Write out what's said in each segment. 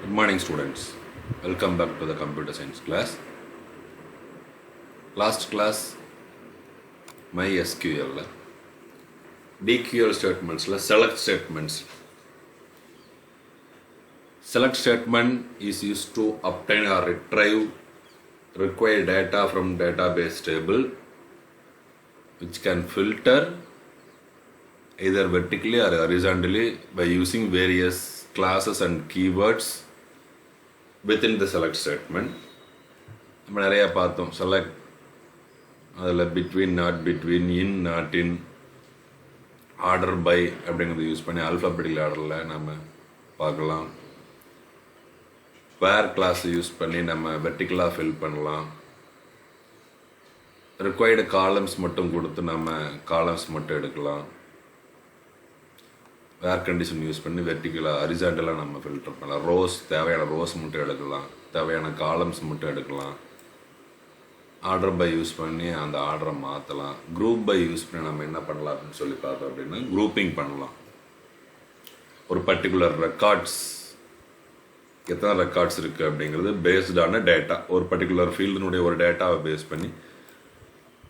Good morning, students. Welcome back to the computer science class. Last class, MySQL, DQL statements, select statements. Select statement is used to obtain or retrieve required data from database table, which can filter either vertically or horizontally by using various classes and keywords within the select statement. நம்ம நிறையா பார்த்தோம். Select, அதில் between, not between, in, not in, order by அப்படிங்கிறத use பண்ணி alphabetical ஆர்டரில் நம்ம பார்க்கலாம். Where clause use பண்ணி நம்ம வெர்டிக்கலாக ஃபில் பண்ணலாம். ரிக்வயர்டு காலம்ஸ் மட்டும் கொடுத்து நம்ம காலம்ஸ் மட்டும் எடுக்கலாம். வேர் கண்டிஷன் யூஸ் பண்ணி வெர்டிக்கலாக ஹரிசாண்டலாக நம்ம ஃபில்டர் பண்ணலாம். ரோஸ், தேவையான ரோஸ் மட்டும் எடுக்கலாம், தேவையான காலம்ஸ் மட்டும் எடுக்கலாம். ஆர்டர் பை யூஸ் பண்ணி அந்த ஆர்டரை மாற்றலாம். குரூப் பை யூஸ் பண்ணி நம்ம என்ன பண்ணலாம் அப்படின்னு சொல்லி பார்த்தோம் அப்படின்னா குரூப்பிங் பண்ணலாம். ஒரு பர்டிகுலர் ரெக்கார்ட்ஸ், எத்தனை ரெக்கார்ட்ஸ் இருக்குது அப்படிங்கிறது பேஸ்டான டேட்டா, ஒரு பர்டிகுலர் ஃபீல்டினுடைய ஒரு டேட்டாவை பேஸ் பண்ணி,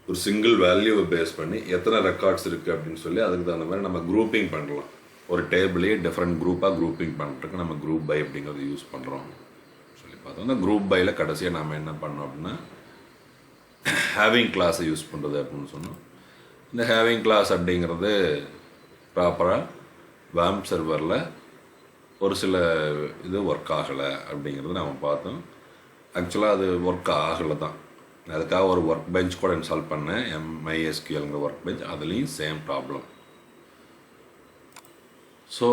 ஒரு சிங்கிள் வேல்யூவை பேஸ் பண்ணி எத்தனை ரெக்கார்ட்ஸ் இருக்குது அப்படின்னு சொல்லி அதுக்கு தகுந்த மாதிரி நம்ம குரூப்பிங் பண்ணலாம். ஒரு டேபிளே டிஃப்ரெண்ட் குரூப்பாக குரூப்பிங் பண்ணுறதுக்கு நம்ம குரூப் பை அப்படிங்கிறத யூஸ் பண்ணுறோம் சொல்லி பார்த்தோம். அந்த குரூப் பையில் கடைசியாக நம்ம என்ன பண்ணோம் அப்படின்னா ஹேவிங் கிளாஸை யூஸ் பண்ணுறது அப்படின்னு சொன்னோம். இந்த ஹேவிங் கிளாஸ் அப்படிங்கிறது ப்ராப்பராக வேம்ப் சர்வரில் ஒரு சில இது ஒர்க் ஆகலை அப்படிங்கிறது நம்ம பார்த்தோம். ஆக்சுவலாக அது ஒர்க் ஆகலை தான். அதுக்காக ஒரு ஒர்க் பெஞ்ச் கூட இன்ஸ்டால் பண்ணேன், MySQLங்கிற ஒர்க் பெஞ்ச். அதுலேயும் சேம் ப்ராப்ளம். ஸோ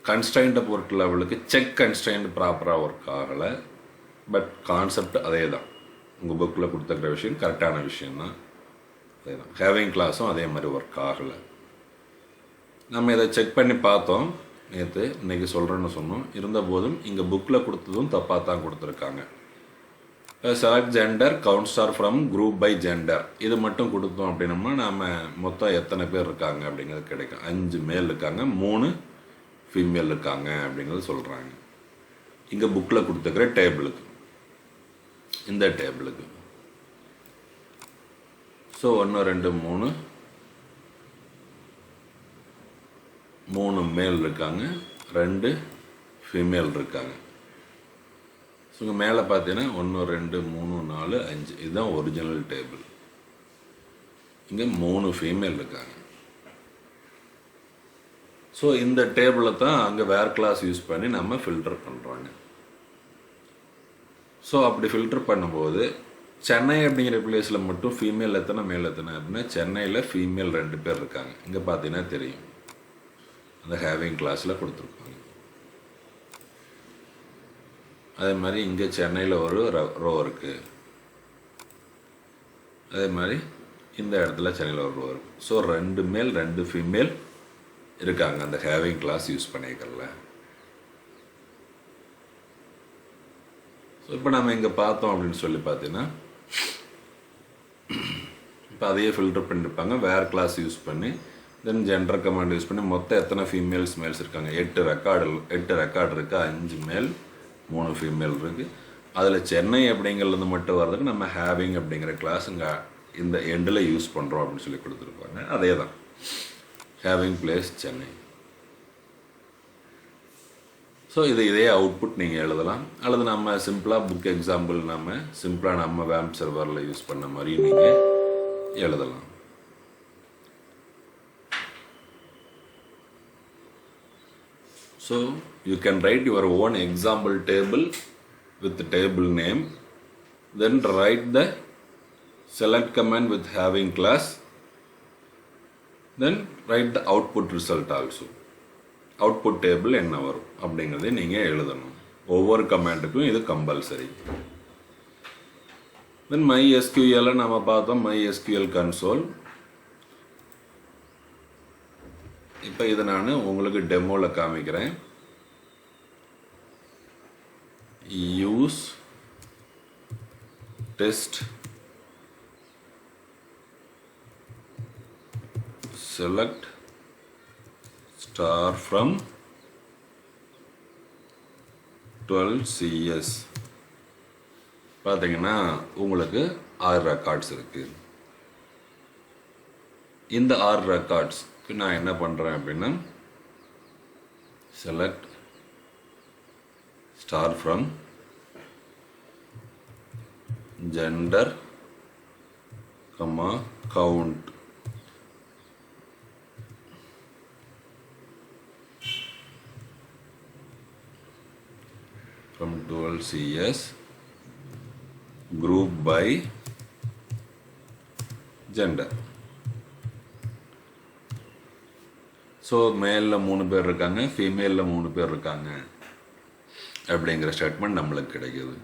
கன்ஸ்ட்ரைண்ட்டை பொறுத்த லெவலுக்கு செக் கன்ஸ்ட்ரைண்ட் ப்ராப்பராக ஒர்க் ஆகலை. பட் கான்செப்ட் அதே தான். உங்கள் புக்கில் கொடுத்துருக்கிற விஷயம் கரெக்டான விஷயந்தான், அதே தான். ஹேவிங் கிளாஸும் அதே மாதிரி ஒர்க் ஆகலை. நம்ம இதை செக் பண்ணி பார்த்தோம் நேற்று, இன்றைக்கி சொல்கிறேன்னு சொன்னோம். இருந்த போதும் இங்கே புக்கில் கொடுத்ததும் தப்பாக தான் கொடுத்துருக்காங்க. Select gender count star from group by gender இது மட்டும் கொடுத்தோம் அப்படின்னம்னா நம்ம மொத்தம் எத்தனை பேர் இருக்காங்க அப்படிங்கிறது கிடைக்கும். 5 மேல் இருக்காங்க, 3 ஃபீமேல் இருக்காங்க அப்படிங்கிறது சொல்கிறாங்க. இங்கே புக்கில் கொடுத்துக்கிற டேபிளுக்கு, இந்த டேபிளுக்கு. ஸோ 1 2 3 மேல் இருக்காங்க, 2 ஃபீமேல் இருக்காங்க. ஸோ இங்கே மேலே பார்த்தீங்கன்னா 1 2 3 4 5 இதுதான் ஒரிஜினல் டேபிள். இங்கே 3 ஃபீமேல் இருக்காங்க. ஸோ இந்த டேபிளை தான் அங்கே வேர் கிளாஸ் யூஸ் பண்ணி நம்ம ஃபில்டர் பண்ணுறோங்க. ஸோ அப்படி ஃபில்டர் பண்ணும்போது சென்னை அப்படிங்கிற பிளேஸில் மட்டும் ஃபீமேல் எத்தனை மேல் எத்தனை அப்படின்னா சென்னையில் ஃபீமேல் 2 பேர் இருக்காங்க. இங்கே பார்த்தீங்கன்னா தெரியும், அந்த ஹேவிங் கிளாஸில் கொடுத்துருப்பாங்க. அதே மாதிரி இங்கே சென்னையில் ஒரு ரோ இருக்குது. அதே மாதிரி இந்த இடத்துல சென்னையில் ஒரு ரோ இருக்குது. ஸோ 2 மேல் 2 ஃபீமேல் இருக்காங்க அந்த ஹேவிங் கிளாஸ் யூஸ் பண்ணிக்கல. ஸோ இப்போ நம்ம இங்கே பார்த்தோம் அப்படின்னு சொல்லி பார்த்தீங்கன்னா இப்போ அதையே ஃபில்டர் பண்ணியிருப்பாங்க. வேர் கிளாஸ் யூஸ் பண்ணி தென் ஜெண்டர் கமாண்ட் யூஸ் பண்ணி மொத்தம் எத்தனை ஃபீமேல்ஸ் மேல்ஸ் இருக்காங்க, 8 ரெக்கார்டு இருக்குது. 5 மேல் 3 ஃபீமேல் இருக்குது. அதில் சென்னை அப்படிங்கிறது மட்டும் வர்றதுக்கு நம்ம ஹேவிங் அப்படிங்கிற கிளாஸ் இங்கே இந்த எண்டில் யூஸ் பண்ணுறோம் அப்படின்னு சொல்லி கொடுத்துருப்பாங்க. அதே தான் ஹேவிங் பிளேஸ் சென்னை. ஸோ இதே அவுட்புட் நீங்கள் எழுதலாம், அல்லது நம்ம சிம்பிளாக புக் எக்ஸாம்பிள் நம்ம வேம்ப் சர்வரில் யூஸ் பண்ண மாதிரி நீங்கள் எழுதலாம். So you can write your own example table with the table name, then write the select command with having class, then write the output result also. Output table என்ன வரும் அப்படிங்கிறதை நீங்கள் எழுதணும். ஒவ்வொரு கமாண்டுக்கும் இது கம்பல்சரி. தென் MySQL நம்ம பார்த்தோம், MySQL console. இப்போ இதை நான் உங்களுக்கு டெமோவில் காமிக்கிறேன். Use test select star from 12CS பார்த்தீங்கன்னா உங்களுக்கு 6 ரெக்கார்ட்ஸ் இருக்குது. இந்த 6 ரெக்கார்ட்ஸ்க்கு நான் என்ன பண்ணுறேன் அப்படின்னா select star from gender count from 12CS group by gender. So மேலில் 3 பேர் இருக்காங்க, ஃபீமேலில் 3 பேர் இருக்காங்க அப்படிங்கிற ஸ்டேட்மெண்ட் நம்மளுக்கு கிடைக்கிது.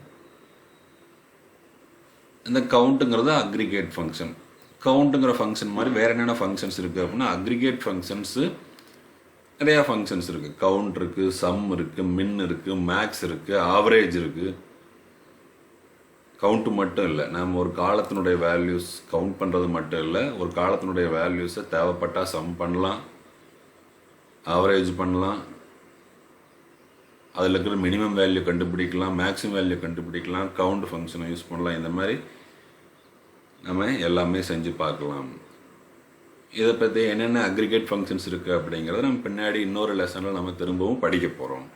இந்த கவுண்ட்டுங்கிறது அக்ரிகேட் ஃபங்க்ஷன். கவுண்ட்டுங்கிற ஃபங்க்ஷன் மாதிரி வேறு என்னென்ன ஃபங்க்ஷன்ஸ் இருக்குது அப்படின்னா அக்ரிகேட் ஃபங்க்ஷன்ஸு நிறையா ஃபங்க்ஷன்ஸ் இருக்குது. கவுண்ட் இருக்குது, சம் இருக்குது, மின் இருக்குது, மேக்ஸ் இருக்குது, ஆவரேஜ் இருக்குது. கவுண்ட்டு மட்டும் இல்லை, நம்ம ஒரு காலத்தினுடைய வேல்யூஸ் கவுண்ட் பண்ணுறது மட்டும் இல்லை, ஒரு காலத்தினுடைய வேல்யூஸை தேவைப்பட்டால் சம் பண்ணலாம், ஆவரேஜ் பண்ணலாம், அதில் இருக்கிற மினிமம் வேல்யூ கண்டுபிடிக்கலாம், மேக்ஸிமம் வேல்யூ கண்டுபிடிக்கலாம், கவுண்ட் ஃபங்க்ஷனை யூஸ் பண்ணலாம். இந்த மாதிரி நம்ம எல்லாமே செஞ்சு பார்க்கலாம். இதை பற்றி என்னென்ன அக்ரிகேட் ஃபங்க்ஷன்ஸ் இருக்குது அப்படிங்கிறத நம்ம பின்னாடி இன்னொரு லெசனில் நம்ம திரும்பவும் படிக்க போகிறோம்.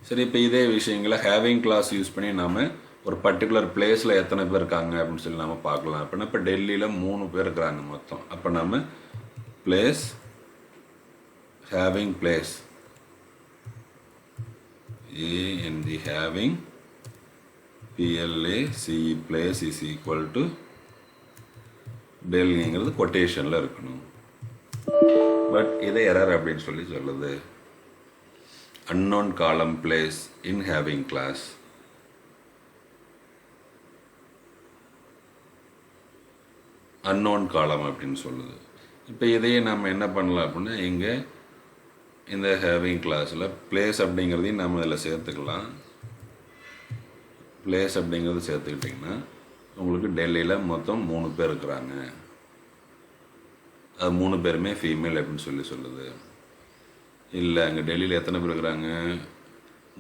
சரி, இப்போ இதே விஷயங்களை ஹேவிங் கிளாஸ் யூஸ் பண்ணி நாம் ஒரு பர்டிகுலர் பிளேஸில் எத்தனை பேர் இருக்காங்க அப்படின்னு சொல்லி நம்ம பார்க்கலாம். அப்படின்னா இப்போ டெல்லியில் 3 பேர் இருக்கிறாங்க மொத்தம். அப்போ நம்ம place having place A N D having PLACE place is equal to டெல்லிங்கிறது கொட்டேஷனில் இருக்கணும். பட் இதை எரர் அப்படின்னு சொல்லி சொல்லுது. Unknown column place in having clause. Unknown column அப்படின்னு சொல்லுது. இப்போ இதையே நம்ம என்ன பண்ணலாம் அப்படின்னா இங்கே இந்த ஹேவிங் கிளாஸில் பிளேஸ் அப்படிங்கிறதையும் நம்ம இதில் சேர்த்துக்கலாம். பிளேஸ் அப்படிங்கிறது சேர்த்துக்கிட்டிங்கன்னா உங்களுக்கு டெல்லியில் மொத்தம் 3 பேர் இருக்கிறாங்க. அது 3 பேருமே ஃபீமேல் அப்படின்னு சொல்லி சொல்லுது. இல்லை அங்கே டெல்லியில் எத்தனை பேர் இருக்கிறாங்க?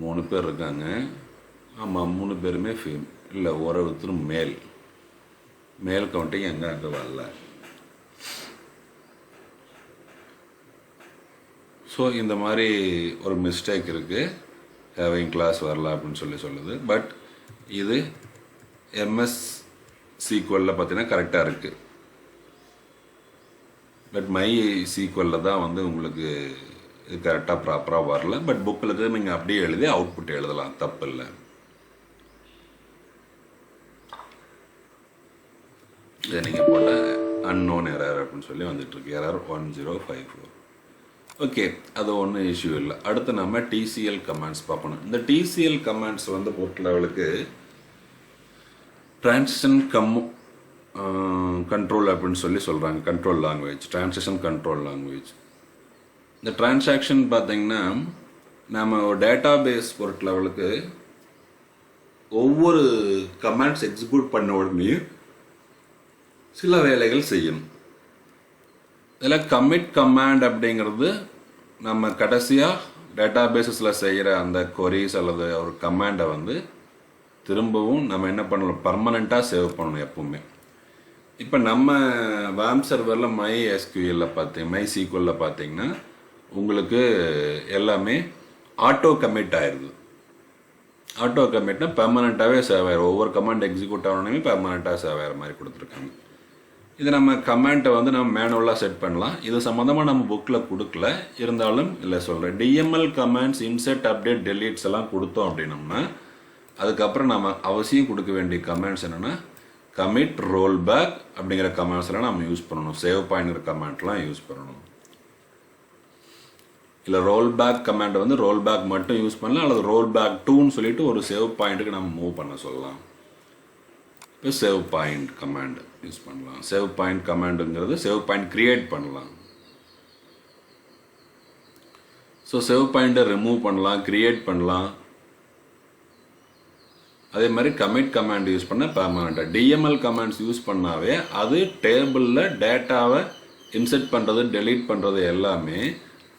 3 பேர் இருக்காங்க. ஆமாம், 3 பேருமே இல்லை, ஒருத்தரும் மேல் கவுண்டிங் அங்கே வரல. ஸோ இந்த மாதிரி ஒரு மிஸ்டேக் இருக்குது, ஹேவிங் கிளாஸ் வரல அப்படின்னு சொல்லி சொல்லுது. பட் இது MS சீக்வலில் பார்த்தீங்கன்னா கரெக்டாக இருக்குது. பட் மை சீக்வலில் தான் வந்து உங்களுக்கு இது கரெக்டாக ப்ராப்பராக வரல. பட் புக்கில் இருக்கிறது நீங்கள் அப்படியே எழுதி அவுட்புட் எழுதலாம், தப்பு இல்லை. இதை நீங்கள் போட்ட அன்னோன் எரர் அப்படின்னு சொல்லி வந்துட்டுருக்கு. எரர் 1054. ஓகே, அது ஒன்றும் இஷ்யூ இல்லை. அடுத்து நம்ம TCL கமாண்ட்ஸ் பார்க்கணும். இந்த TCL கமாண்ட்ஸ் வந்து பொறுத்த லெவலுக்கு டிரான்சிஷன் கண்ட்ரோல் அப்படின்னு சொல்லி சொல்கிறாங்க. Control language, transition control language. இந்த டிரான்சாக்ஷன் பார்த்தீங்கன்னா நம்ம ஒரு டேட்டா பேஸ் பொறுத்த லெவலுக்கு ஒவ்வொரு கமாண்ட்ஸ் எக்ஸிக்யூட் பண்ண உடனே சில வேலைகள் செய்யணும். இதில் கமிட் கமாண்ட் அப்படிங்கிறது நம்ம கடைசியாக டேட்டா பேஸஸில் செய்கிற அந்த கொரீஸ் அல்லது ஒரு கமாண்டை வந்து திரும்பவும் நம்ம என்ன பண்ணணும், பர்மனெண்ட்டாக சேவ் பண்ணணும் எப்பவுமே. இப்போ நம்ம WAMP சர்வரில் மை சீக்வலில் பார்த்தீங்கன்னா உங்களுக்கு எல்லாமே ஆட்டோ கமிட் ஆயிடுது. ஆட்டோ கமிட்னா பெர்மனெண்ட்டாகவே சேவ் ஆயிடும். ஒவ்வொரு கமாண்ட் எக்ஸிக்யூட் ஆகணுமே பெர்மனெண்ட்டாக சேவ் ஆகிற மாதிரி கொடுத்துருக்காங்க. இது நம்ம கமெண்ட்டை வந்து நம்ம மேனுவலாக செட் பண்ணலாம். இது சம்மந்தமாக நம்ம புக்கில் கொடுக்கல, இருந்தாலும் இல்லை சொல்கிறேன். DML கமெண்ட்ஸ், இன்செர்ட், அப்டேட், டெலீட்ஸ் எல்லாம் கொடுத்தோம் அப்படின்னோம்னா அதுக்கப்புறம் நம்ம அவசியம் கொடுக்க வேண்டிய கமெண்ட்ஸ் என்னென்னா கமிட், ரோல் பேக் அப்படிங்கிற கமெண்ட்ஸ் எல்லாம் நம்ம யூஸ் பண்ணணும். சேவ் பாயிண்ட்ங்கிற கமெண்ட்லாம் யூஸ் பண்ணணும். இல்லை ரோல் பேக் கமெண்ட் வந்து ரோல் பேக் மட்டும் யூஸ் பண்ணலாம், அல்லது ரோல் பேக் 2ன்னு சொல்லிட்டு ஒரு சேவ் பாயிண்ட்டுக்கு நம்ம மூவ் பண்ண சொல்லலாம். இப்போ சேவ் பாயிண்ட் கமாண்ட் யூஸ் பண்ணலாம். சேவ் பாயிண்ட் கமாண்டுங்கிறது சேவ் பாயிண்ட் கிரியேட் பண்ணலாம். ஸோ சேவ் பாயிண்ட்டை ரிமூவ் பண்ணலாம், கிரியேட் பண்ணலாம். அதே மாதிரி கமிட் கமாண்ட் யூஸ் பண்ண பெர்மனெண்ட்டாக. DML கமாண்ட்ஸ் யூஸ் பண்ணாவே அது டேபிளில் டேட்டாவை இன்செர்ட் பண்ணுறது, டெலீட் பண்ணுறது எல்லாமே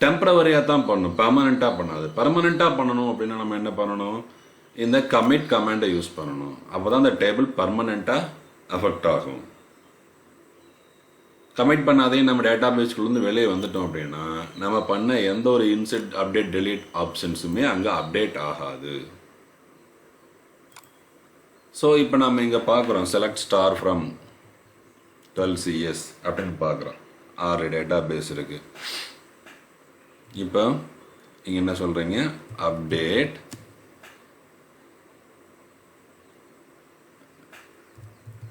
டெம்பரவரியாக தான் பண்ணணும், பெர்மனெண்ட்டாக பண்ணாது. பெர்மனெண்ட்டாக பண்ணணும் அப்படின்னா நம்ம என்ன பண்ணணும், இந்த கமிட் கமாண்டை யூஸ் பண்ணணும். அப்போ தான் இந்த டேபிள் பர்மனெண்ட்டாக அஃபெக்ட் ஆகும். கமிட் பண்ணாதே நம்ம டேட்டா பேஸ்க்குள்ளேருந்து வெளியே வந்துட்டோம் அப்படின்னா நம்ம பண்ண எந்த ஒரு இன்செட் அப்டேட் டெலீட் ஆப்ஷன்ஸுமே அங்கே அப்டேட் ஆகாது. ஸோ இப்போ நம்ம இங்கே பார்க்குறோம் செலக்ட் ஸ்டார் ஃப்ரம் 12CS அப்படின்னு பார்க்குறோம். 6 டேட்டா பேஸ் இருக்குது. இப்போ இங்கே என்ன சொல்கிறீங்க, update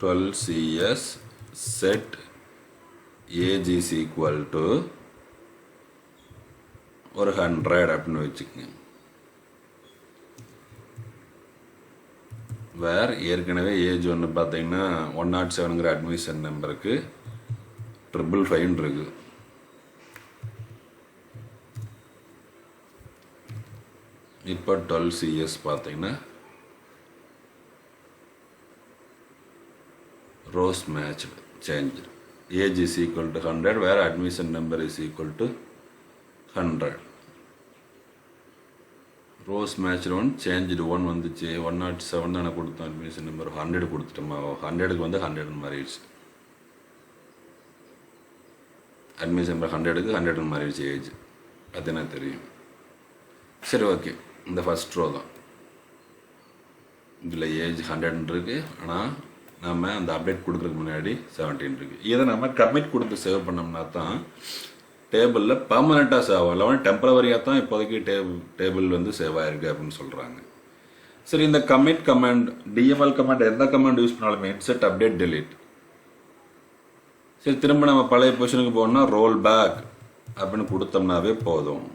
"12CS set age is equal to ஒரு 100" அப்படின்னு வச்சுக்கோங்க. வேர் ஏற்கனவே ஏஜ் ஒன்று பார்த்தீங்கன்னா 107ங்கிற அட்மிஷன் நம்பருக்கு 555 இருக்கு. இப்போ 12CS பார்த்தீங்கன்னா rose match change, age is equal to 100, வேறு admission number is equal to 100. Rose match 1 change 1 வந்துச்சு. 107 தானே கொடுத்தோம் அட்மிஷன் நம்பர், 100 கொடுத்துட்டோமா, 100க்கு வந்து 100 மாறிடுச்சு. அட்மிஷன் நம்பர் 100க்கு 100 மாறிடுச்சு ஏஜ். அது என்ன தெரியும். சரி, ஓகே. இந்த ஃபஸ்ட் ரோ தான். இதில் ஏஜ் 100 இருக்குது, ஆனால் நம்ம அந்த அப்டேட் கொடுக்குறதுக்கு முன்னாடி 17 இருக்குது. இதை நம்ம கமிட் கொடுத்து சேவ் பண்ணோம்னா தான் டேபிளில் பர்மனெண்ட்டாக சேவ் ஆகும். இல்லை டெம்பரவரியாக தான் இப்போதைக்கு டேபிள் வந்து சேவ் ஆகிருக்கு அப்படின்னு சொல்கிறாங்க. சரி, இந்த கமிட் கமாண்ட், டிஎம்எல் கமாண்ட் எந்த கமாண்ட் யூஸ் பண்ணாலுமே இன்செட் அப்டேட் டெலீட். சரி, திரும்ப நம்ம பழைய பொசிஷனுக்கு போகணும்னா ரோல் பேக் அப்படின்னு கொடுத்தோம்னாவே போதும்.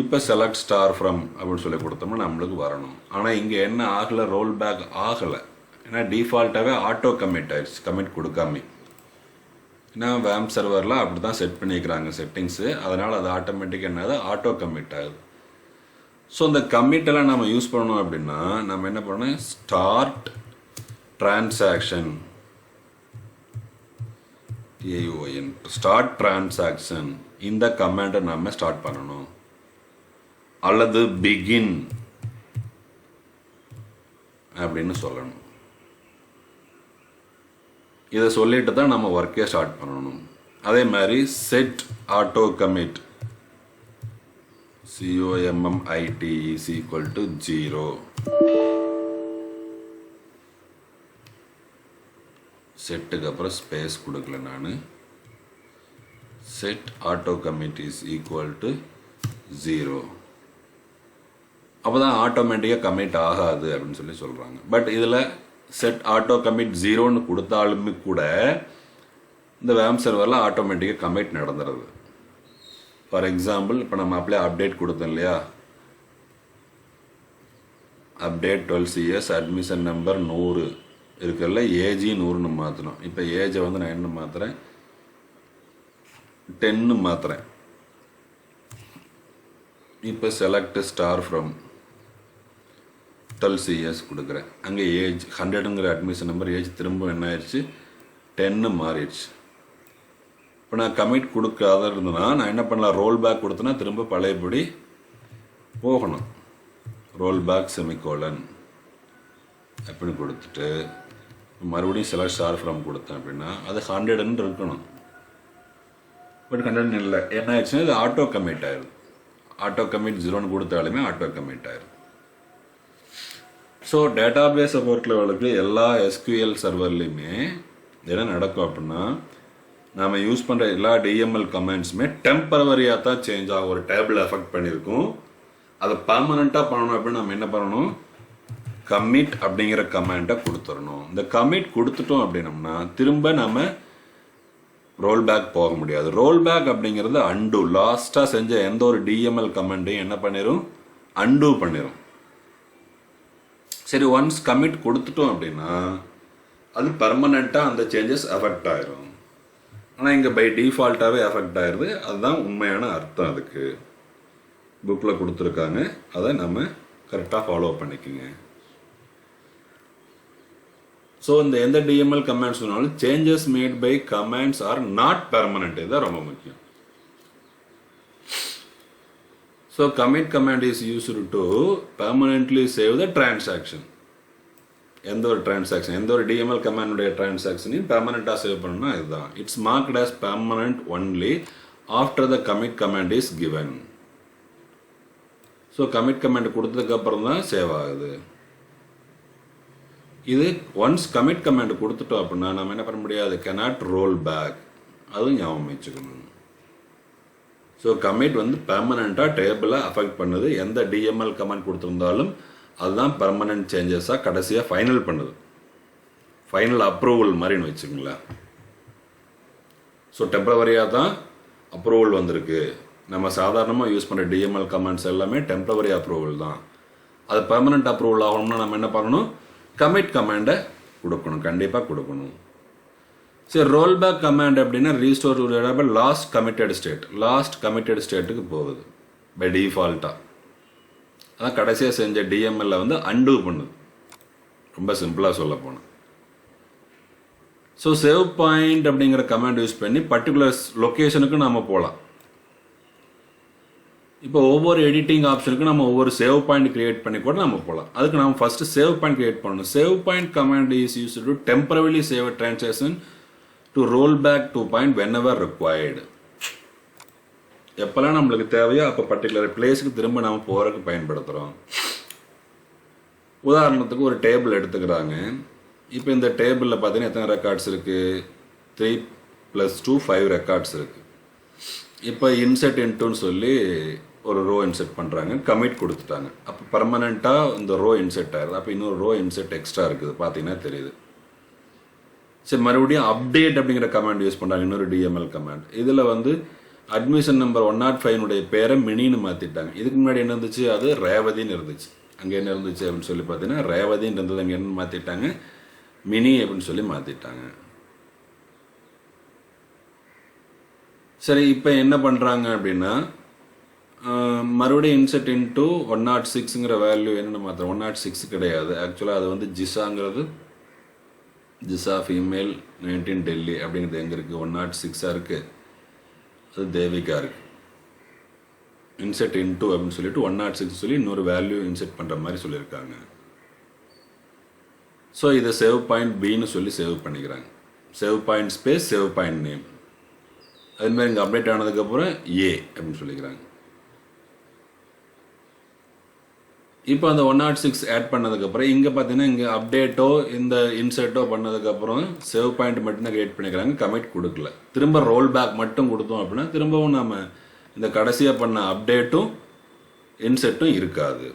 இப்போ செலக்ட் ஸ்டார் ஃப்ரம் அப்படின்னு சொல்லி கொடுத்தோம்னா நம்மளுக்கு வரணும். ஆனால் இங்கே என்ன ஆகலை, ரோல் பேக் ஆகலை. ஏன்னா டிஃபால்ட்டாகவே ஆட்டோ கமிட் ஆயிடுச்சு, கமிட் கொடுக்காம. ஏன்னா வேம் சர்வரில் அப்படி தான் செட் பண்ணிக்கிறாங்க செட்டிங்ஸு. அதனால் அது ஆட்டோமேட்டிக்காக என்னது, ஆட்டோ கமிட் ஆகுது. ஸோ இந்த கமிட்டெல்லாம் நம்ம யூஸ் பண்ணணும் அப்படின்னா நம்ம என்ன பண்ணணும், start transaction, TION start transaction, இந்த கமாண்டை நம்ம ஸ்டார்ட் பண்ணணும். அல்லது பிகின் அப்படின்னு சொல்லணும். இதை சொல்லிட்டு தான் நம்ம ஒர்க்கே ஸ்டார்ட் பண்ணணும். அதே மாதிரி set auto commit COMMIT is equal to 0. செட்டுக்கு அப்புறம் ஸ்பேஸ் கொடுக்கல நான். Set auto commit is equal to 0. அப்போ தான் ஆட்டோமேட்டிக்காக கமிட் ஆகாது அப்படின்னு சொல்லி சொல்கிறாங்க. பட் இதில் செட் ஆட்டோ கமிட் 0ன்னு கொடுத்தாலுமே கூட இந்த வேம் சர்வரில் ஆட்டோமேட்டிக்காக கமிட் நடந்துடுது. ஃபார் எக்ஸாம்பிள், இப்போ நம்ம அப்படியே அப்டேட் கொடுத்தோம் இல்லையா, அப்டேட் 12CS அட்மிஷன் நம்பர் 100 இருக்குல்ல, ஏஜி 100ன்னு மாற்றணும். இப்போ ஏஜை வந்து நான் என்ன மாற்றுறேன், 10ன்னு மாற்றுறேன். இப்போ செலக்ட் ஸ்டார் ஃப்ரம் 12CS கொடுக்குறேன். அங்கே ஏஜ் 100ங்கிற அட்மிஷன் நம்பர், ஏஜ் திரும்ப என்ன ஆயிடுச்சு, 10ன்னு மாறிடுச்சு. இப்போ நான் கமிட் கொடுக்காத இருந்தேன்னா நான் என்ன பண்ணலாம், ரோல் பேக் கொடுத்தேன்னா திரும்ப பழையபடி போகணும். ரோல் பேக் செமிகோலன் அப்படின்னு கொடுத்துட்டு மறுபடியும் செலக்ட் ஸ்டார் ஃப்ரம் கொடுத்தேன் அப்படின்னா அது 100ன்னு இருக்கணும். பட் 100 இல்லை, என்ன ஆயிடுச்சுன்னா இது ஆட்டோ கமிட் ஆயிடுது. ஆட்டோ கமிட் 0ன்னு கொடுத்தாலுமே ஆட்டோ கமிட் ஆயிடும். ஸோ டேட்டாபேஸை பொறுத்தளவுக்கு எல்லா SQL சர்வர்லேயுமே என்ன நடக்கும் அப்படின்னா நாம் யூஸ் பண்ணுற எல்லா டிஎம்எல் கமெண்ட்ஸுமே டெம்பரவரியாக தான் சேஞ்ச் ஆகும். ஒரு டேபிள் எஃபெக்ட் பண்ணியிருக்கும். அதை பர்மனெண்ட்டாக பண்ணணும் அப்படின்னு நம்ம என்ன பண்ணணும், கமிட் அப்படிங்கிற கமெண்ட்டை கொடுத்துடணும். இந்த கமிட் கொடுத்துட்டோம் அப்படின்னம்னா திரும்ப நம்ம ரோல் பேக் போக முடியாது. ரோல் பேக் அப்படிங்கிறது அண்டு, லாஸ்ட்டாக செஞ்ச எந்த ஒரு டிஎம்எல் கமெண்ட்டையும் என்ன பண்ணிடும், அண்டு பண்ணிடும். சரி, ஒன்ஸ் கமிட் கொடுத்துட்டோம் அப்படின்னா அது பர்மனெண்ட்டாக அந்த சேஞ்சஸ் எஃபெக்ட் ஆயிரும். ஆனால் இங்கே பை டிஃபால்ட்டாகவே எஃபெக்ட் ஆயிடுது. அதுதான் உண்மையான அர்த்தம். அதுக்கு புக்கில் கொடுத்துருக்காங்க, அதை நம்ம கரெக்டாக ஃபாலோ பண்ணிக்கோங்க. ஸோ இந்த எந்த டிஎம்எல் கமெண்ட்ஸ் சொன்னாலும் changes made by commands are not permanent, இதுதான் ரொம்ப முக்கியம். So commit command is used to permanently save the transaction. எந்த ஒரு டிரான்சாக்ஷன், எந்த ஒரு டிஎம்எல் கமாண்டுடைய டிரான்சாக்ஷனையும் பெர்மனெண்ட்டாக சேவ் பண்ணணும்னா இதுதான். It's marked as permanent only after the commit command is given. So commit command கொடுத்ததுக்கப்புறம் தான் சேவ் ஆகுது. இது ஒன்ஸ் கமிட் கமாண்ட் கொடுத்துட்டோம் அப்படின்னா நம்ம என்ன பண்ண முடியாது, cannot ரோல் பேக். அதுவும் ஞாபகம் வச்சுக்கணும். ஸோ கமிட் வந்து பெர்மனெண்ட்டாக டேபிளை அஃபெக்ட் பண்ணுது. எந்த டிஎம்எல் கமாண்ட் கொடுத்துருந்தாலும் அதுதான் பெர்மனெண்ட் சேஞ்சஸாக கடைசியாக ஃபைனல் பண்ணுது. ஃபைனல் அப்ரூவல் மாதிரின்னு வச்சுக்கோங்களேன். ஸோ டெம்பரவரியாக தான் அப்ரூவல் வந்திருக்கு. நம்ம சாதாரணமாக யூஸ் பண்ணுற டிஎம்எல் கமாண்ட்ஸ் எல்லாமே டெம்பரவரி அப்ரூவல் தான். அது பெர்மனெண்ட் அப்ரூவல் ஆகணும்னா நம்ம என்ன பண்ணணும், கமிட் கமாண்டை கொடுக்கணும், கண்டிப்பாக கொடுக்கணும். சரி, ரோல் பேக் கமாண்ட் அப்படின்னா restore to last committed state. Last committed ஸ்டேட்டுக்கு போகுது பை டிஃபால்ட்டாக. அதான் கடைசியாக செஞ்ச டிஎம்எல்ல வந்து அன்டூ பண்ணுது, ரொம்ப சிம்பிளாக சொல்ல போனோம். ஸோ சேவ் பாயிண்ட் அப்படிங்கிற கமாண்ட் யூஸ் பண்ணி பர்டிகுலர் லொக்கேஷனுக்கு நம்ம போகலாம். இப்போ ஒவ்வொரு எடிட்டிங் ஆப்ஷனுக்கும் நம்ம ஒவ்வொரு சேவ் பாயிண்ட் கிரியேட் பண்ணி கூட நம்ம போகலாம். அதுக்கு நம்ம ஃபர்ஸ்ட் சேவ் பாயிண்ட் கிரியேட் பண்ணணும். Save point command is used to temporarily save transaction to roll back to point whenever required. எப்போல்லாம் நம்மளுக்கு தேவையோ அப்போ பர்டிகுலர் பிளேஸுக்கு திரும்ப நம்ம போகிறதுக்கு பயன்படுத்துகிறோம். உதாரணத்துக்கு ஒரு டேபிள் எடுத்துக்கிறாங்க. இப்போ இந்த டேபிளில் பார்த்தீங்கன்னா எத்தனை ரெக்கார்ட்ஸ் இருக்குது, 3 + 2 5 ரெக்கார்ட்ஸ் இருக்குது. இப்போ இன்செர்ட் இன்ட்டுன்னு சொல்லி ஒரு ரோ இன்செர்ட் பண்ணுறாங்க, கமிட் கொடுத்துட்டாங்க. அப்போ பர்மனெண்ட்டாக இந்த ரோ இன்செர்ட் ஆகிடுது. அப்போ இன்னொரு ரோ இன்செர்ட் எக்ஸ்ட்ரா இருக்குது, பார்த்தீங்கன்னா தெரியுது. சரி, மறுபடியும் அப்டேட் அப்படிங்கிற கமாண்ட் யூஸ் பண்ணுறாங்க, இன்னொரு டிஎம்எல் கமாண்ட். இதில் வந்து அட்மிஷன் நம்பர் 105 பேரை மினின்னு மாற்றிட்டாங்க. இதுக்கு முன்னாடி என்ன இருந்துச்சு, அது ரேவதின்னு இருந்துச்சு. அங்கே என்ன இருந்துச்சு அப்படின்னு சொல்லி பார்த்தீங்கன்னா ரேவதின்னு இருந்தது, அங்கே என்ன மாற்றிட்டாங்க, மினி அப்படின்னு சொல்லி மாற்றிட்டாங்க. சரி, இப்போ என்ன பண்ணுறாங்க அப்படின்னா மறுபடியும் இன்செர்ட் இன்ட்டு 106ங்கிற வேல்யூ என்னென்னு மாத்திரம். 106 கிடையாது, ஆக்சுவலாக அது வந்து ஜிசாங்கிறது, ஜிசா ஃபீமேல் 19 டெல்லி அப்படிங்கிறது எங்கே இருக்குது, 106 இருக்குது, அது தேவிகா இருக்குது. இன்செர்ட் இன்ட்டு அப்படின்னு சொல்லிட்டு 106 சொல்லி இன்னொரு வேல்யூ இன்செர்ட் பண்ணுற மாதிரி சொல்லியிருக்காங்க. ஸோ இதை சேவ் பாயிண்ட் பின்னு சொல்லி சேவ் பண்ணிக்கிறாங்க. Save point space save point name. அதுமாதிரி இங்கே அப்டேட் ஆனதுக்கப்புறம் ஏ அப்படின்னு சொல்லிக்கிறாங்க. இப்போ அந்த 106 ஆட் பண்ணதுக்கப்புறம் இங்கே பார்த்தீங்கன்னா இங்கே அப்டேட்டோ இந்த இன்சர்ட்டோ பண்ணதுக்கப்புறம் சேவ் பாயிண்ட் மட்டும்தான் கிரியேட் பண்ணிக்கிறாங்க, கமிட் கொடுக்கல. திரும்ப ரோல் பேக் மட்டும் கொடுத்தோம் அப்படின்னா திரும்பவும் நம்ம இந்த கடைசியாக பண்ண அப்டேட்டும் இன்செர்ட்டும் இருக்காது.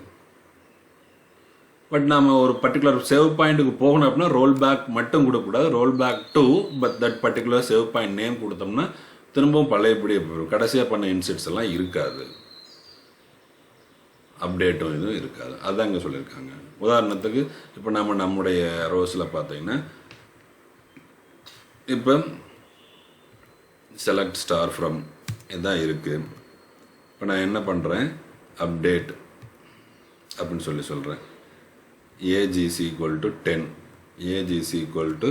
பட் நம்ம ஒரு பர்டிகுலர் சேவ் பாயிண்ட்டுக்கு போகணும் அப்படின்னா ரோல் பேக் மட்டும் கொடுக்கக்கூடாது, roll back to but that particular save point name கொடுத்தோம்னா திரும்பவும் பழையபடியே போயிடும். கடைசியாக பண்ண இன்செர்ட்ஸ் எல்லாம் இருக்காது, அப்டேட்டும் இதுவும் இருக்காது. அதுதான் இங்கே சொல்லியிருக்காங்க. உதாரணத்துக்கு இப்போ நம்முடைய ரோஸில் பார்த்தீங்கன்னா இப்போ செலக்ட் ஸ்டார் ஃப்ரம் இதுதான் இருக்குது. இப்போ நான் என்ன பண்ணுறேன், அப்டேட் அப்படின்னு சொல்கிறேன். Age is equal to 10, age is equal to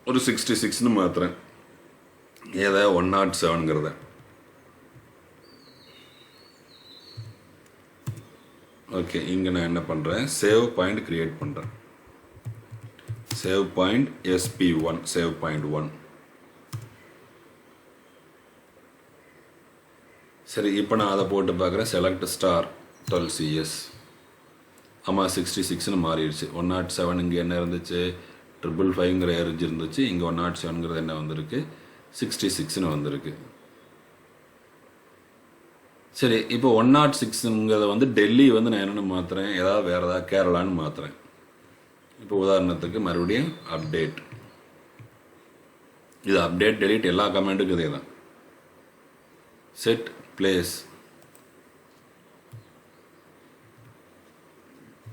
ஒரு 66ன்னு மாற்றுறேன். ஏதா 107ங்கிறத. ஓகே, இங்கே நான் என்ன பண்ணுறேன், சேவ் பாயிண்ட் கிரியேட் பண்ணுறேன். Save point SP1, save point 1. சரி, இப்போ நான் அதை போட்டு பார்க்குறேன். Select star 12 CS. ஆமாம், 66ன்னு மாறிடுச்சு. 107 இங்கே என்ன இருந்துச்சு, 555ங்கிற ஏரிஞ்சு இருந்துச்சு. இங்கே 107ங்கிறது என்ன வந்திருக்கு, 66ன்னு வந்திருக்கு. சரி, இப்போ 106ங்கிறத வந்து டெல்லி வந்து நான் என்னென்னு மாற்றுறேன், ஏதாவது வேறு ஏதாவது கேரளான்னு மாற்றுறேன். இப்போ உதாரணத்துக்கு மறுபடியும் அப்டேட். இது அப்டேட் டெலீட் எல்லா கமெண்ட்டுக்கும் இதே தான். Set place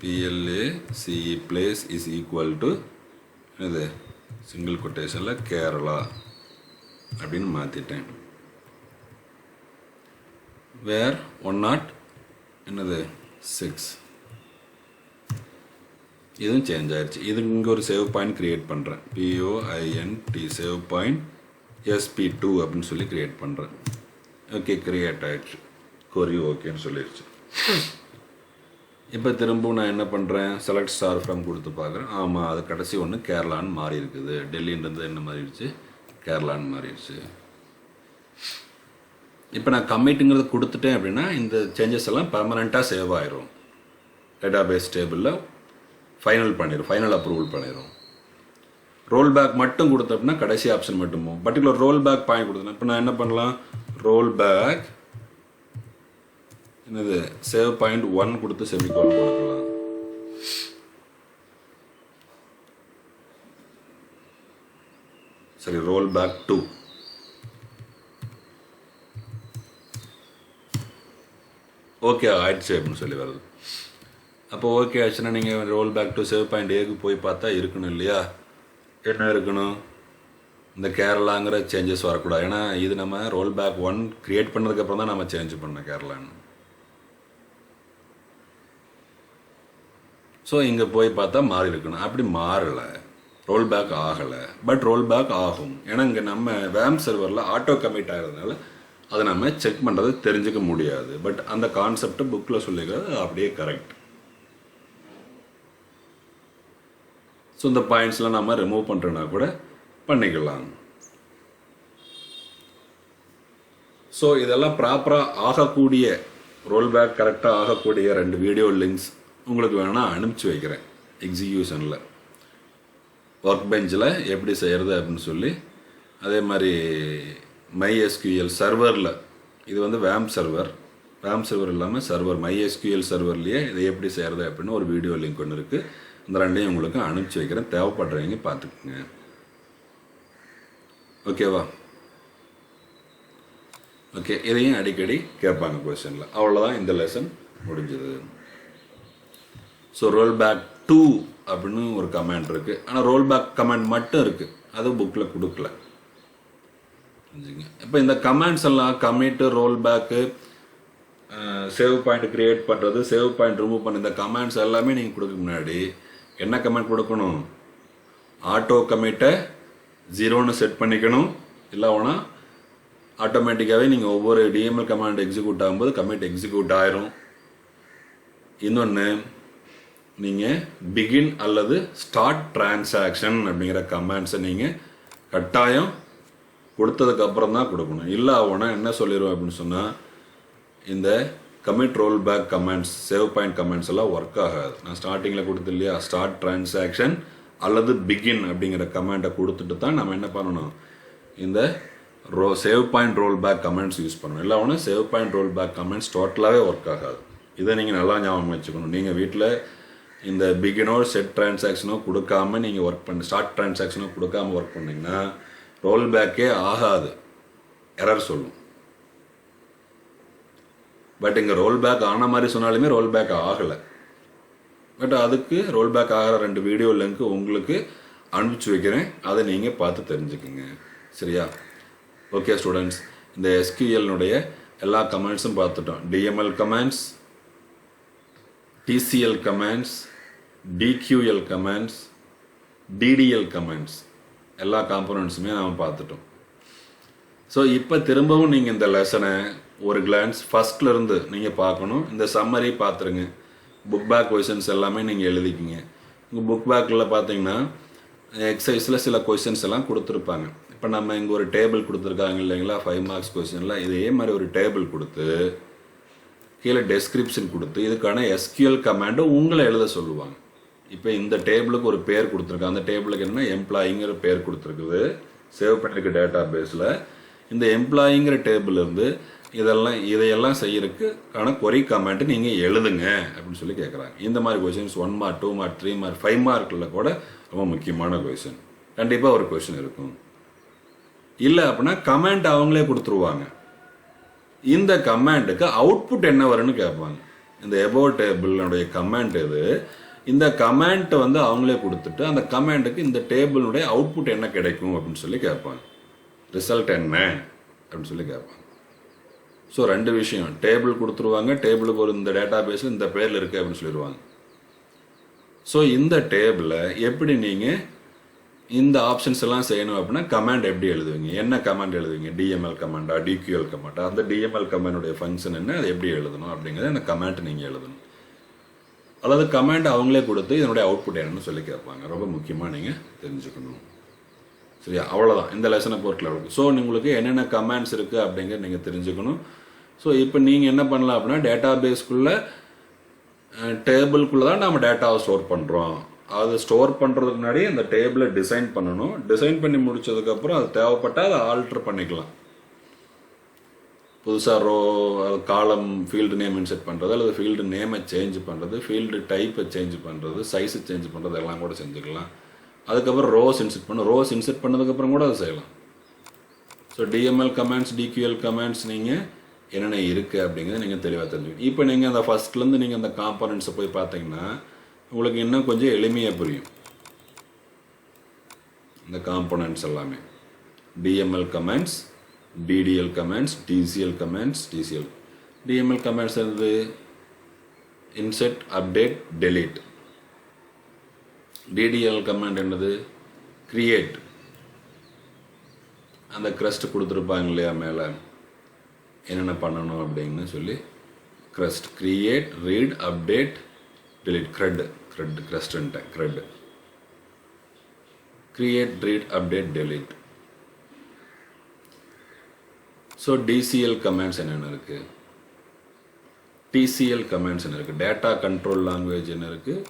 PLACE place is equal to இது சிங்கிள் கொட்டேஷனில் கேரளா அப்படின்னு மாற்றிட்டேன். வேர் 106 இதுவும் சேஞ்ச் ஆயிடுச்சு. இதுக்கு இங்கே ஒரு சேவ் பாயிண்ட் கிரியேட் பண்ணுறேன். POINT சேவ் பாயிண்ட் SP2 அப்படின்னு சொல்லி கிரியேட் பண்ணுறேன். ஓகே, கிரியேட் ஆயிடுச்சு. கொரி ஓகேன்னு சொல்லிடுச்சு. இப்போ திரும்பவும் நான் என்ன பண்ணுறேன், செலக்ட் ஸ்டார் ஃப்ரம் கொடுத்து பார்க்குறேன். ஆமாம், அது கடைசி ஒன்று கேரளான்னு மாறி இருக்குது. டெல்லின்றது என்ன மாறிடுச்சு, கேரளான்னு மாறிடுச்சு. இப்போ நான் கம்மிட்டுங்கிறத கொடுத்துட்டேன் அப்படின்னா இந்த சேஞ்சஸ் எல்லாம் பர்மனெண்ட்டாக சேவ் ஆயிரும். டேட்டாபேஸ் டேபிளில் ஃபைனல் அப்ரூவல் பண்ணிடும். ரோல் பேக் மட்டும் கொடுத்தோம்னா கடைசி ஆப்ஷன் மட்டும் பர்டிகுலர் ரோல் பேக் பாயிண்ட் கொடுத்தேன். இப்போ நான் என்ன பண்ணலாம், ரோல் பேக் என்னது சேவ் பாயிண்ட் 1 கொடுத்து செமிகோலன் கொடுக்கலாம். சரி, ரோல் பேக் 2 ஓகே ஆயிடுச்சு அப்படின்னு சொல்லி வருது. அப்போ ஓகே ஆச்சுன்னா நீங்கள் roll back to save point ஏக்கு போய் பார்த்தா இருக்கணும் இல்லையா, என்ன இருக்கணும், இந்த கேரளாங்கிற சேஞ்சஸ் வரக்கூடாது. ஏன்னா இது நம்ம ரோல் பேக் 1 கிரியேட் பண்ணதுக்கப்புறம் தான் நம்ம சேஞ்ச் பண்ணோம் கேரளான்னு. ஸோ இங்கே போய் பார்த்தா மாறி இருக்கணும். அப்படி மாறலை, ரோல் பேக் ஆகலை. பட் ரோல் பேக் ஆகும். ஏன்னா இங்கே நம்ம வேம் சர்வரில் ஆட்டோ கமிட் ஆகிறதுனால அதை நம்ம செக் பண்ணுறது தெரிஞ்சுக்க முடியாது. பட் அந்த கான்செப்டை புக்கில் சொல்லிக்கிறது அப்படியே கரெக்ட். ஸோ இந்த பாயிண்ட்ஸ்லாம் நம்ம ரிமூவ் பண்ணுறோன்னா கூட பண்ணிக்கலாம். ஸோ இதெல்லாம் ப்ராப்பராக ஆகக்கூடிய, ரோல் பேக் கரெக்டாக ஆகக்கூடிய 2 வீடியோ லிங்க்ஸ் உங்களுக்கு வேணும்னா அனுப்பிச்சி வைக்கிறேன். எக்ஸிக்யூஷனில் ஒர்க் பெஞ்சில் எப்படி செய்கிறது அப்படின்னு சொல்லி, அதே மாதிரி MySQL சர்வரில், இது வந்து வேம் சர்வர் இல்லாமல் சர்வர் MySQL சர்வர்லேயே இதை எப்படி செய்கிறது அப்படின்னு ஒரு வீடியோ லிங்க் ஒன்று இருக்குது. இந்த 2ஐயும் உங்களுக்கு அனுப்பிச்சி வைக்கிறேன். தேவைப்படுறவங்க பார்த்துக்குங்க. ஓகேவா? ஓகே, இதையும் அடிக்கடி கேட்பாங்க கொஸ்டினில். அவ்வளோதான், இந்த லெசன் முடிஞ்சது. ஸோ ரோல் பேக் 2 அப்படின்னு ஒரு கமெண்ட் இருக்குது. ஆனால் ரோல் பேக் கமெண்ட் மட்டும் இருக்குது, அது புக்கில் கொடுக்கல. இப்போ இந்த கமெண்ட்ஸ் எல்லாம் commit, roll back, save point create பண்ணுறது, சேவ் பாயிண்ட் ரிமூவ் பண்ண, இந்த கமெண்ட்ஸ் எல்லாமே நீங்கள் கொடுக்க முன்னாடி என்ன கமெண்ட் கொடுக்கணும், ஆட்டோ கமிட்டை 0ன்னு செட் பண்ணிக்கணும். இல்லைனா ஆட்டோமேட்டிக்காகவே நீங்கள் ஒவ்வொரு டிஎம்எல் கமாண்ட் எக்ஸிக்யூட் ஆகும்போது கமிட் எக்ஸிக்யூட் ஆயிரும். இன்னொன்று, நீங்கள் பிகின் அல்லது ஸ்டார்ட் டிரான்சாக்ஷன் அப்படிங்கிற கமெண்ட்ஸை நீங்கள் கட்டாயம் கொடுத்ததுக்கப்புறம் தான் கொடுக்கணும். இல்லை அவனா என்ன சொல்லிடுவோம் அப்படின்னு சொன்னால், இந்த commit roll back comments, save point comments எல்லாம் ஒர்க் ஆகாது. நான் ஸ்டார்டிங்கில் கொடுத்து இல்லையா, ஸ்டார்ட் டிரான்சாக்ஷன் அல்லது பிகின் அப்படிங்கிற கமெண்ட்டை கொடுத்துட்டு தான் நம்ம என்ன பண்ணணும், இந்த save point roll back comments use பண்ணணும். இல்லை அவனா save point roll back comments டோட்டலாகவே ஒர்க் ஆகாது. இதை நீங்கள் நல்லா ஞாபகம் வச்சுக்கணும். நீங்கள் வீட்டில் இந்த பிகினோ செட் டிரான்சாக்ஷனோ கொடுக்காம நீங்கள் ஒர்க் பண்ண, ஸ்டார்ட் டிரான்சாக்ஷனோ கொடுக்காம ஒர்க் பண்ணிங்கன்னா ரோல் பேக்கே ஆகாது, எரர் சொல்லும். பட் இங்கே ரோல் பேக் ஆன மாதிரி சொன்னாலுமே ரோல் பேக் ஆகலை. பட் அதுக்கு ரோல் பேக் ஆகிற 2 வீடியோ லிங்க் உங்களுக்கு அனுப்பிச்சி வைக்கிறேன். அதை நீங்கள் பார்த்து தெரிஞ்சுக்குங்க. சரியா? ஓகே ஸ்டூடெண்ட்ஸ், இந்த எஸ்கியூஎல்னுடைய எல்லா கமெண்ட்ஸும் பார்த்துட்டோம். DML comments, TCL comments, DQL comments, DDL comments, எல்லா காம்போனன்ட்ஸுமே நாம் பார்த்துட்டோம். ஸோ இப்போ திரும்பவும் நீங்கள் இந்த லெசனை ஒரு கிளான்ஸ் ஃபஸ்ட்லேருந்து நீங்கள் பார்க்கணும். இந்த சம்மரி பார்த்துருங்க. புக் பேக் கொஷின்ஸ் எல்லாமே நீங்கள் எழுதிக்கிங்க. உங்கள் புக் பேக்கில் பார்த்தீங்கன்னா எக்ஸசைஸில் சில கொஷின்ஸ் எல்லாம் கொடுத்துருப்பாங்க. இப்போ நம்ம இங்கே ஒரு டேபிள் கொடுத்துருக்காங்க இல்லைங்களா, 5 மார்க்ஸ் கொஷினில் இதே மாதிரி ஒரு டேபிள் கொடுத்து கீழே டெஸ்கிரிப்ஷன் கொடுத்து இதுக்கான எஸ்கியூஎல் கமாண்டை உங்களை எழுத சொல்லுவாங்க. இப்போ இந்த டேபிளுக்கு ஒரு பேர் கொடுத்துருக்காங்க. அந்த டேபிளுக்கு என்ன எம்ப்ளாயிங்கிற பேர் கொடுத்துருக்குது சேவ் பண்ணியிருக்க டேட்டா பேஸில். இந்த எம்ப்ளாயிங்கிற டேபிள் இருந்து இதையெல்லாம் செய்யறதுக்கான கொரி கமெண்ட் நீங்கள் எழுதுங்க அப்படின்னு சொல்லி கேட்குறாங்க. இந்த மாதிரி கொஷின்ஸ் 1 மார்க், 2 மார்க், 3 மார்க், 5 மார்க்கில் கூட ரொம்ப முக்கியமான கொஷின். கண்டிப்பாக ஒரு கொஷின் இருக்கும். இல்லை அப்படின்னா கமெண்ட் அவங்களே கொடுத்துருவாங்க. இந்த கமெண்ட்டுக்கு அவுட்புட் என்ன வரும்னு கேட்பாங்க. இந்த எபோவ் டேபிளுடைய கமெண்ட் இது. இந்த கமெண்ட் வந்து அவங்களே கொடுத்துட்டு அந்த கமெண்ட்டுக்கு இந்த டேபிளுடைய அவுட்புட் என்ன கிடைக்கும் அப்படின்னு சொல்லி கேட்பாங்க. ரிசல்ட் என்ன அப்படின்னு சொல்லி கேட்பாங்க. ஸோ 2 விஷயம், டேபிள் கொடுத்துருவாங்க, டேபிளுக்கு ஒரு இந்த டேட்டா பேஸில் இந்த பேரில் இருக்குது அப்படின்னு சொல்லிடுவாங்க. ஸோ இந்த டேபிளை எப்படி நீங்கள் இந்த ஆப்ஷன்ஸ் எல்லாம் செய்யணும் அப்படின்னா கமாண்ட் எப்படி எழுதுவீங்க, என்ன கமாண்ட் எழுதுவீங்க, டிஎம்எல் கமாண்டா டிக்யூஎல் கமாண்டா, அந்த டிஎம்எல் கமாண்டுடைய ஃபங்க்ஷன் என்ன, அதை எப்படி எழுதணும் அப்படிங்கிறத அந்த கமாண்ட் நீங்கள் எழுதணும். அல்லது கமாண்ட் அவங்களே கொடுத்து இதனுடைய அவுட்புட் என்னன்னு சொல்லி கேட்பாங்க. ரொம்ப முக்கியமாக நீங்கள் தெரிஞ்சுக்கணும். சரியா, அவ்வளோதான் இந்த லெசனை பொறுத்தளவுக்கு. ஸோ உங்களுக்கு என்னென்ன கமாண்ட்ஸ் இருக்குது அப்படிங்கிறத நீங்கள் தெரிஞ்சுக்கணும். ஸோ இப்போ நீங்கள் என்ன பண்ணலாம் அப்படின்னா டேட்டா பேஸ்க்குள்ளே டேபிள்குள்ளே தான் நம்ம டேட்டாவை ஸ்டோர் பண்ணுறோம். அது ஸ்டோர் பண்ணுறதுக்கு முன்னாடி அந்த டேபிளை டிசைன் பண்ணணும். டிசைன் பண்ணி முடிச்சதுக்கப்புறம் அது தேவைப்பட்டால் அதை ஆல்ட்ரு பண்ணிக்கலாம். புதுசாக காலம் ஃபீல்டு நேம் இன்செர்ட் பண்ணுறது, அல்லது ஃபீல்டு நேமை சேஞ்ச் பண்ணுறது, ஃபீல்டு டைப்பை சேஞ்ச் பண்ணுறது, சைஸை சேஞ்ச் பண்ணுறது எல்லாம் கூட செஞ்சுக்கலாம். அதுக்கப்புறம் ரோஸ் இன்செர்ட் பண்ணதுக்கப்புறம் கூட அதை செய்யலாம். So DML commands DQL commands நீங்கள் என்னென்ன இருக்குது அப்படிங்கிறத நீங்கள் தெளிவாக தெரிஞ்சுக்கணும். இப்போ நீங்கள் அந்த ஃபஸ்ட்லேருந்து நீங்கள் அந்த காம்பனன்ட்ஸை போய் பார்த்தீங்கன்னா உங்களுக்கு இன்னும் கொஞ்சம் எளிமையாக புரியும். இந்த காம்பனன்ட்ஸ் எல்லாமே DML commands, DDL commands, DCL commands, DML commands வந்து insert, update, delete. DDL command என்னது, கிரியேட். அந்த க்ரஸ்ட் கொடுத்துருப்பாங்க இல்லையா மேலே என்னென்ன பண்ணணும் அப்படின்னு சொல்லி, CRUD, create, read, update, delete, க்ரஸ்ட்ன்ட்டேன், create, read, update, delete. So DCL commands என்னென்ன இருக்குது, டிசிஎல் கமாண்ட்ஸ் என்ன இருக்குது, டேட்டா கண்ட்ரோல் லாங்குவேஜ் என்ன இருக்குது,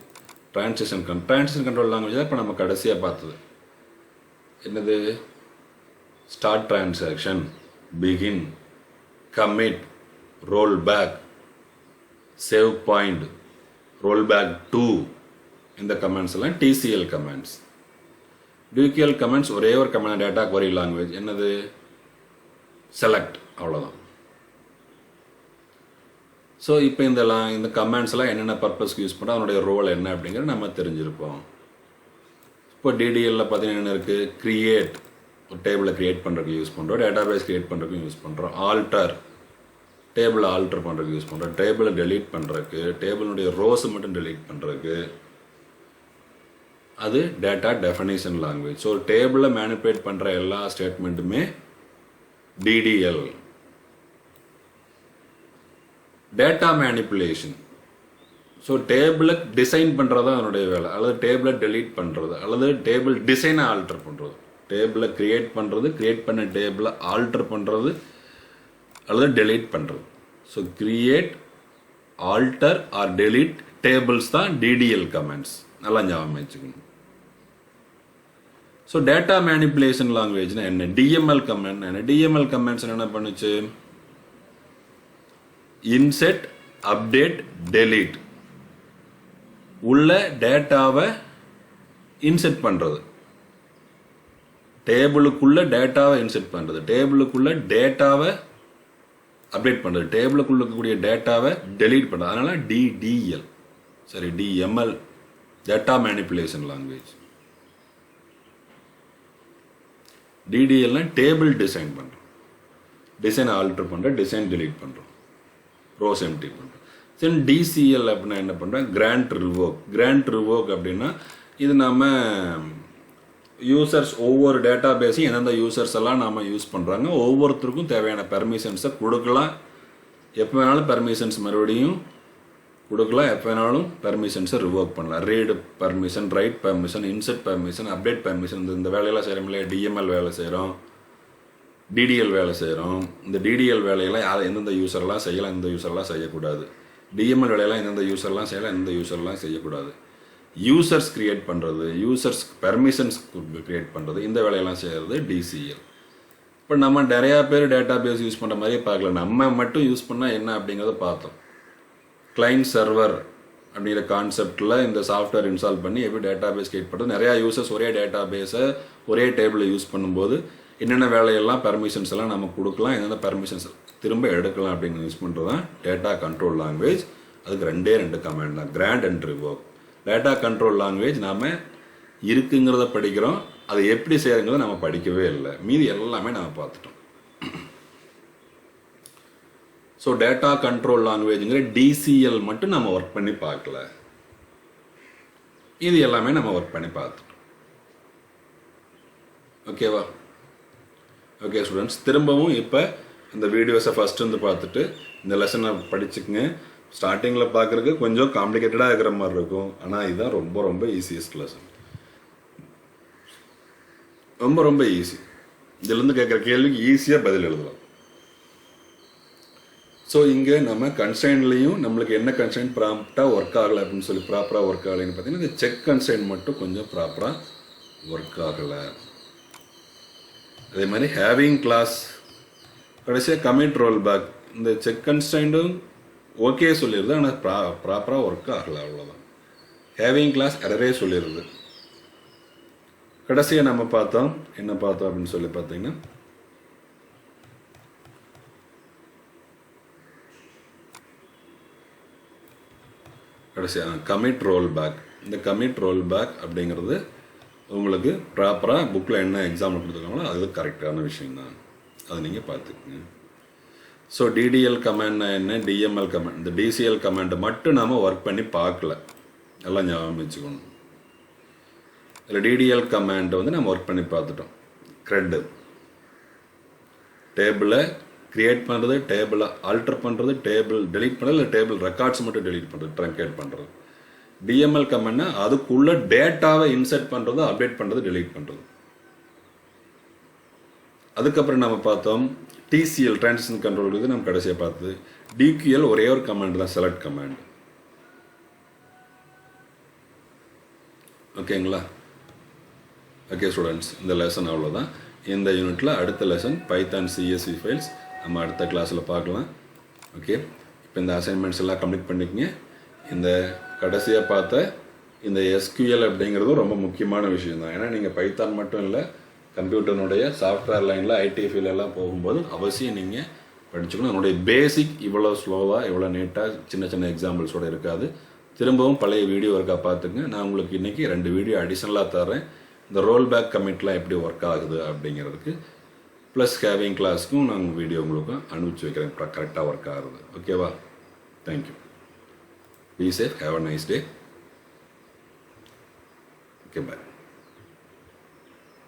ட்ரான்சிஷன் கண்ட்ரோல் லாங்குவேஜ் தான் இப்போ நம்ம கடைசியாக பார்த்தது. என்னது, start transaction, begin, commit, roll back, save point, roll back to, இந்த கமாண்ட்ஸ் எல்லாம் டிசிஎல் கமாண்ட்ஸ். டிக்யூஎல் கமாண்ட்ஸ் ஒரே ஒரு கமாண்ட், டேட்டா குவரி லாங்குவேஜ், என்னது, செலக்ட், அவ்வளோதான். ஸோ இப்போ இந்த கமாண்ட்ஸ்லாம் என்னென்ன பர்பஸ்க்கு யூஸ் பண்ணுறோம், அதனுடைய ரோல் என்ன அப்படிங்கிறத நம்ம தெரிஞ்சிருப்போம். இப்போ டிடிஎல்ல பார்த்தீங்கன்னா என்ன இருக்குது, கிரியேட், ஒரு டேபிளை க்ரியேட் பண்ணுறதுக்கு யூஸ் பண்ணுறோம், டேட்டா பேஸ் க்ரியேட் பண்ணுறதுக்கு யூஸ் பண்ணுறோம், ஆல்டர், டேபிளை ஆல்டர் பண்ணுறதுக்கு யூஸ் பண்ணுறோம், டேபிளை டெலீட் பண்ணுறதுக்கு, டேபிளுடைய ரோஸை மட்டும் டெலீட் பண்ணுறதுக்கு, அது டேட்டா டெஃபினிஷன் லாங்குவேஜ். ஸோ டேபிளை மேனிப்புலேட் பண்ணுற எல்லா ஸ்டேட்மெண்ட்டுமே டிடிஎல். டேட்டா மேனிப்புலேஷன், ஸோ டேபிளை டிசைன் பண்ணுறது தான் அதனுடைய வேலை, அல்லது டேபிளை டெலீட் பண்ணுறது, அல்லது டேபிள் டிசைனை ஆல்டர் பண்ணுறது. டேபிளை க்ரியேட் பண்ணுறது, க்ரியேட் பண்ண டேபிளை ஆல்டர் பண்ணுறது, அல்லது டெலீட் பண்ணுறது. So create, alter or delete tables தான் டிடிஎல் கமாண்ட்ஸ். நல்லா ஞாபகம் வச்சுக்கணும். ஸோ டேட்டா மேனிப்புலேஷன் லாங்குவேஜ்னா என்ன, டிஎம்எல் கமாண்ட் என்ன, டிஎம்எல் கமாண்ட்ஸ் என்ன பண்ணுச்சு, இன்செர்ட், அப்டேட், டெலீட், உள்ள டேட்டாவை இன்செர்ட் பண்ணுறது, டேபிளுக்குள்ள டேட்டாவை இன்செர்ட் பண்ணுறது, டேபிளுக்குள்ள டேட்டாவை அப்டேட் பண்ணுறது, டேபிளுக்குள்ள இருக்கக்கூடிய டேட்டாவை டெலீட் பண்ணுறது. அதனால டிடிஎல், சரி, டிஎம்எல், டேட்டா மேனிப்புலேஷன் லாங்குவேஜ். டிடிஎல்னா டேபிள் டிசைன் பண்ணுறோம், டிசைன் ஆல்டர் பண்ணுறோம், டிசைன் டெலீட் பண்ணுறோம், ரோஸ் எம்டி பண்ணுறோம். தென் டிசிஎல் அப்படின்னா என்ன பண்ணுறோம், கிராண்ட் ரிவோக் அப்படின்னா இது நம்ம யூசர்ஸ், ஒவ்வொரு டேட்டா பேஸையும் எந்தெந்த யூசர்ஸ் எல்லாம் நாம் யூஸ் பண்ணுறாங்க, ஒவ்வொருத்தருக்கும் தேவையான பெர்மிஷன்ஸை கொடுக்கலாம். எப்போ வேணாலும் பெர்மிஷன்ஸ் மறுபடியும் கொடுக்கலாம், எப்போ வேணாலும் பெர்மிஷன்ஸை ரிவோக் பண்ணலாம். Read permission, right permission, insert permission, update permission, இந்த வேலையெல்லாம் செய்கிறோம் இல்லையா, டிஎம்எல் வேலை செய்கிறோம், டிடிஎல் வேலை செய்கிறோம். இந்த டிடிஎல் வேலையெல்லாம் யார் எந்தெந்த யூசர்லாம் செய்யலாம், எந்த யூசர்லாம் செய்யக்கூடாது. டிஎம்எல் வேலையெல்லாம் எந்தெந்த யூசர்லாம் செய்யலாம், எந்த யூசர்லாம் செய்யக்கூடாது. யூசர்ஸ் கிரியேட் பண்ணுறது, யூசர்ஸ் பெர்மிஷன்ஸ் கிரியேட் பண்ணுறது, இந்த வேலையெல்லாம் செய்கிறது டிசிஎல். இப்போ நம்ம நிறையா பேர் டேட்டா பேஸ் யூஸ் பண்ணுற மாதிரியே பார்க்கல, நம்ம மட்டும் யூஸ் பண்ணால் என்ன அப்படிங்கிறத பார்த்தோம். கிளைண்ட் சர்வர் அப்படிங்கிற கான்செப்டில் இந்த சாஃப்ட்வேர் இன்ஸ்டால் பண்ணி எப்படி டேட்டா பேஸ் கிரியேட் பண்ணுறது, நிறையா யூசர்ஸ் ஒரே டேட்டா பேஸை ஒரே டேபிளை யூஸ் பண்ணும்போது என்னென்ன வேலையெல்லாம் பெர்மிஷன்ஸ் எல்லாம் நம்ம கொடுக்கலாம், எந்தெந்த பெர்மிஷன்ஸ் திரும்ப எடுக்கலாம் அப்படிங்கிற யூஸ் பண்ணுறது தான் டேட்டா கண்ட்ரோல் லாங்குவேஜ். அதுக்கு ரெண்டு கமாண்ட் தான், grant and revoke. Data control language நாம் இருக்குங்கிறத படிக்கிறோம், அதை எப்படி செய்யறங்கிறத நம்ம படிக்கவே இல்லை, மீதி எல்லாமே நம்ம பார்த்துட்டோம். ஸோ டேட்டா கண்ட்ரோல் லாங்குவேஜுங்கிற டிசிஎல் மட்டும் நம்ம ஒர்க் பண்ணி பார்க்கல, இது எல்லாமே நம்ம ஒர்க் பண்ணி பார்த்துட்டோம். ஓகேவா? ஓகே ஸ்டூடெண்ட்ஸ், திரும்பவும் இப்போ இந்த வீடியோஸை ஃபஸ்ட்டு வந்து பார்த்துட்டு இந்த லெசனை படிச்சுக்குங்க. ஸ்டார்டிங்கில் பார்க்குறதுக்கு கொஞ்சம் காம்ப்ளிகேட்டடாக இருக்கிற மாதிரி இருக்கும், ஆனால் இதுதான் ரொம்ப ரொம்ப ஈஸியஸ்ட் லெசன். ரொம்ப ரொம்ப ஈஸி. இதுலேருந்து கேட்குற கேள்விக்கு ஈஸியாக பதில் எழுதலாம். ஸோ இங்கே நம்ம கன்ஸ்ட்ரைன்ட்லேயும் நம்மளுக்கு என்ன கன்ஸ்ட்ரைன் ப்ராப்பராக ஒர்க் ஆகலை அப்படின்னு சொல்லி ப்ராப்பராக ஒர்க் ஆகலைன்னு பார்த்தீங்கன்னா இந்த செக் கன்ஸ்ட்ரைன் மட்டும் கொஞ்சம் ப்ராப்பராக ஒர்க் ஆகலை. அதே மாதிரி ஹேவிங் கிளாஸ் கடைசியாக கமிட் ரோல் பேக், இந்த செக் கன்ஸ்ட்ரைண்டும் ஓகே சொல்லிடுது, ஆனால் ப்ராப்பராக ஒர்க் ஆகலை, அவ்வளோதான். ஹேவிங் கிளாஸ் எரரே சொல்லிடுது. கடைசியாக நம்ம பார்த்தோம் என்ன பார்த்தோம் அப்படின்னு சொல்லி பார்த்தீங்கன்னா கடைசியாக கமிட் ரோல் பேக். இந்த கமிட் ரோல் பேக் அப்படிங்கிறது உங்களுக்கு ப்ராப்பராக புக்கில் என்ன எக்ஸாம்பிள் கொடுத்துருக்காங்களோ அது கரெக்டான விஷயம்தான், அதை நீங்கள் பார்த்துக்குங்க. ஸோ டிடிஎல் கமாண்ட்னா என்ன, டிஎம்எல் கமாண்ட், இந்த டிசிஎல் கமாண்டை மட்டும் நாம் ஒர்க் பண்ணி பார்க்கல, எல்லாம் ஞாபகம் வச்சுக்கணும். இதில் டிடிஎல் கமாண்டை வந்து நம்ம ஒர்க் பண்ணி பார்த்துட்டோம். க்ரெட்டு டேபிளை க்ரியேட் பண்ணுறது, டேபிளை ஆல்டர் பண்ணுறது, டேபிள் டெலீட் பண்ணுறது, இல்லை டேபிள் ரெக்கார்ட்ஸ் மட்டும் டெலீட் பண்ணுறது, ட்ரங்கேட் பண்ணுறது. டிஎம்எல் கமாண்ட்னா அதுக்குள்ள டேட்டாவை இன்சர்ட் பண்ணுறது, அப்டேட் பண்ணுறது, டெலீட் பண்ணுறது. அதுக்கப்புறம் நம்ம பார்த்தோம் டிசிஎல் டிரான்சிஷன் கண்ட்ரோல், இது நம்ம கடைசியாக பார்த்தது. டிக்யூஎல் ஒரே ஒரு கமாண்ட் தான், செலக்ட் கமாண்ட். ஓகேங்களா? ஓகே ஸ்டூடெண்ட்ஸ், இந்த லெசன் அவ்வளோதான். இந்த யூனிட்டில் அடுத்த லெசன் பைத்தான் சிஎஸ்வி ஃபைல்ஸ் நம்ம அடுத்த கிளாஸில் பார்க்கலாம். ஓகே, இப்போ இந்த அசைன்மெண்ட்ஸ் எல்லாம் கம்ப்ளீட் பண்ணிக்கங்க. இந்த கடைசியாக பார்த்த இந்த எஸ்கியூஎல் அப்படிங்கிறதும் ரொம்ப முக்கியமான விஷயம் தான். ஏன்னா நீங்கள் பைத்தான் மட்டும் இல்லை, கம்ப்யூட்டர்னுடைய சாஃப்ட்வேர் லைனில் ஐடி ஃபீல்டெல்லாம் போகும்போது அவசியம் நீங்கள் படிச்சுக்கணும். அதனுடைய பேசிக் இவ்வளோ ஸ்லோவாக இவ்வளோ நீட்டாக சின்ன சின்ன எக்ஸாம்பிள்ஸோடு இருக்காது. திரும்பவும் பழைய வீடியோ இருக்கா பார்த்துக்குங்க. நான் உங்களுக்கு இன்றைக்கி 2 வீடியோ அடிஷ்னலாக தரேன். இந்த ரோல் பேக் கமிட்லாம் எப்படி ஒர்க் ஆகுது அப்படிங்கிறதுக்கு, ப்ளஸ் ஹேவிங் கிளாஸ்க்கும் நான் வீடியோ உங்களுக்கு அனுப்பிச்சி வைக்கிறேன், கரெக்டாக ஒர்க் ஆகுது. ஓகேவா? Thank you. Be safe. Have a nice day. Okay, bye.